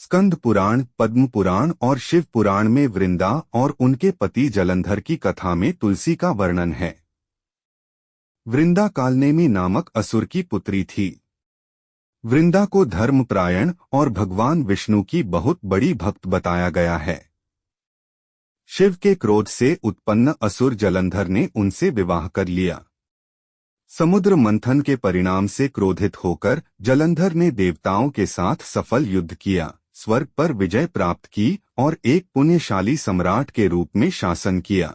स्कंद पुराण, पद्म पुराण और शिव पुराण में वृंदा और उनके पति जलंधर की कथा में तुलसी का वर्णन है। वृंदा कालनेमी नामक असुर की पुत्री थी। वृंदा को धर्मपरायण और भगवान विष्णु की बहुत बड़ी भक्त बताया गया है। शिव के क्रोध से उत्पन्न असुर जलंधर ने उनसे विवाह कर लिया। समुद्र मंथन के परिणाम से क्रोधित होकर जलंधर ने देवताओं के साथ सफल युद्ध किया, स्वर्ग पर विजय प्राप्त की और एक पुण्यशाली सम्राट के रूप में शासन किया।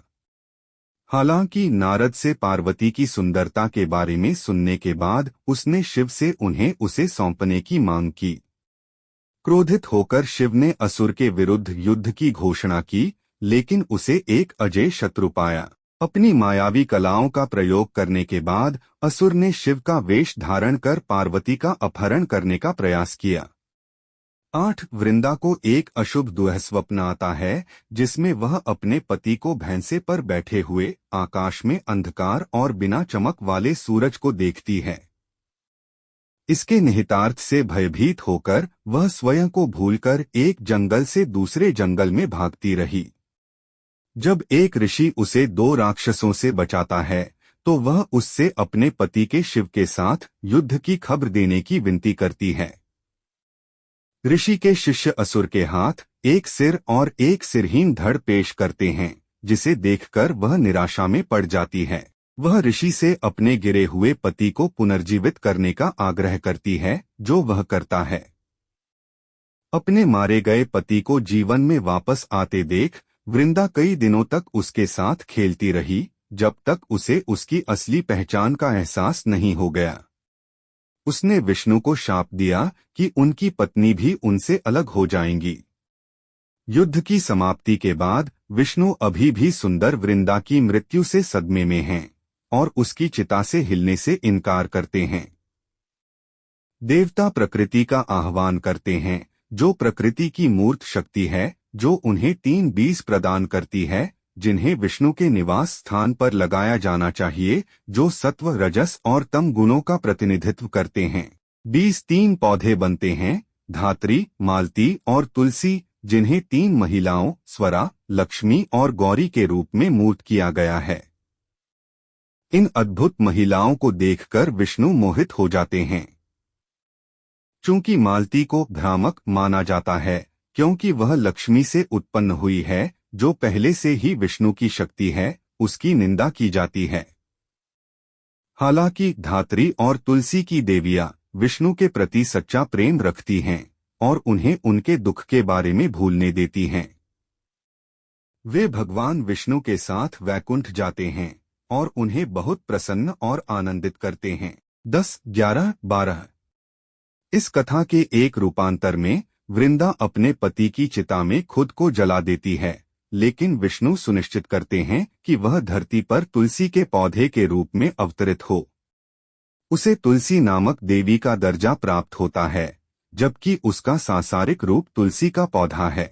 हालांकि नारद से पार्वती की सुंदरता के बारे में सुनने के बाद उसने शिव से उन्हें उसे सौंपने की मांग की। क्रोधित होकर शिव ने असुर के विरुद्ध युद्ध की घोषणा की, लेकिन उसे एक अजेय शत्रु पाया। अपनी मायावी कलाओं का प्रयोग करने के बाद असुर ने शिव का वेश धारण कर पार्वती का अपहरण करने का प्रयास किया। 8 वृंदा को एक अशुभ दुःस्वप्न आता है, जिसमें वह अपने पति को भैंसे पर बैठे हुए आकाश में अंधकार और बिना चमक वाले सूरज को देखती है। इसके निहितार्थ से भयभीत होकर वह स्वयं को भूलकर एक जंगल से दूसरे जंगल में भागती रही। जब एक ऋषि उसे 2 राक्षसों से बचाता है तो वह उससे अपने पति के शिव के साथ युद्ध की खबर देने की विनती करती है। ऋषि के शिष्य असुर के हाथ एक सिर और एक सिरहीन धड़ पेश करते हैं, जिसे देखकर वह निराशा में पड़ जाती है। वह ऋषि से अपने गिरे हुए पति को पुनर्जीवित करने का आग्रह करती है, जो वह करता है। अपने मारे गए पति को जीवन में वापस आते देख वृंदा कई दिनों तक उसके साथ खेलती रही, जब तक उसे उसकी असली पहचान का एहसास नहीं हो गया। उसने विष्णु को शाप दिया कि उनकी पत्नी भी उनसे अलग हो जाएंगी। युद्ध की समाप्ति के बाद विष्णु अभी भी सुंदर वृंदा की मृत्यु से सदमे में हैं और उसकी चिता से हिलने से इनकार करते हैं। देवता प्रकृति का आह्वान करते हैं, जो प्रकृति की मूर्त शक्ति है, जो उन्हें 3 बीज प्रदान करती है, जिन्हें विष्णु के निवास स्थान पर लगाया जाना चाहिए, जो सत्व, रजस और तम गुणों का प्रतिनिधित्व करते हैं। 3 पौधे बनते हैं, धात्री, मालती और तुलसी, जिन्हें 3 महिलाओं स्वरा, लक्ष्मी और गौरी के रूप में मूर्त किया गया है। इन अद्भुत महिलाओं को देखकर विष्णु मोहित हो जाते हैं। चूंकि मालती को भ्रामक माना जाता है, क्योंकि वह लक्ष्मी से उत्पन्न हुई है, जो पहले से ही विष्णु की शक्ति है, उसकी निंदा की जाती है। हालांकि धात्री और तुलसी की देवियां विष्णु के प्रति सच्चा प्रेम रखती हैं और उन्हें उनके दुख के बारे में भूलने देती हैं। वे भगवान विष्णु के साथ वैकुंठ जाते हैं और उन्हें बहुत प्रसन्न और आनंदित करते हैं। 10, 11, 12 इस कथा के एक रूपांतर में वृंदा अपने पति की चिता में खुद को जला देती है, लेकिन विष्णु सुनिश्चित करते हैं कि वह धरती पर तुलसी के पौधे के रूप में अवतरित हो। उसे तुलसी नामक देवी का दर्जा प्राप्त होता है, जबकि उसका सांसारिक रूप तुलसी का पौधा है।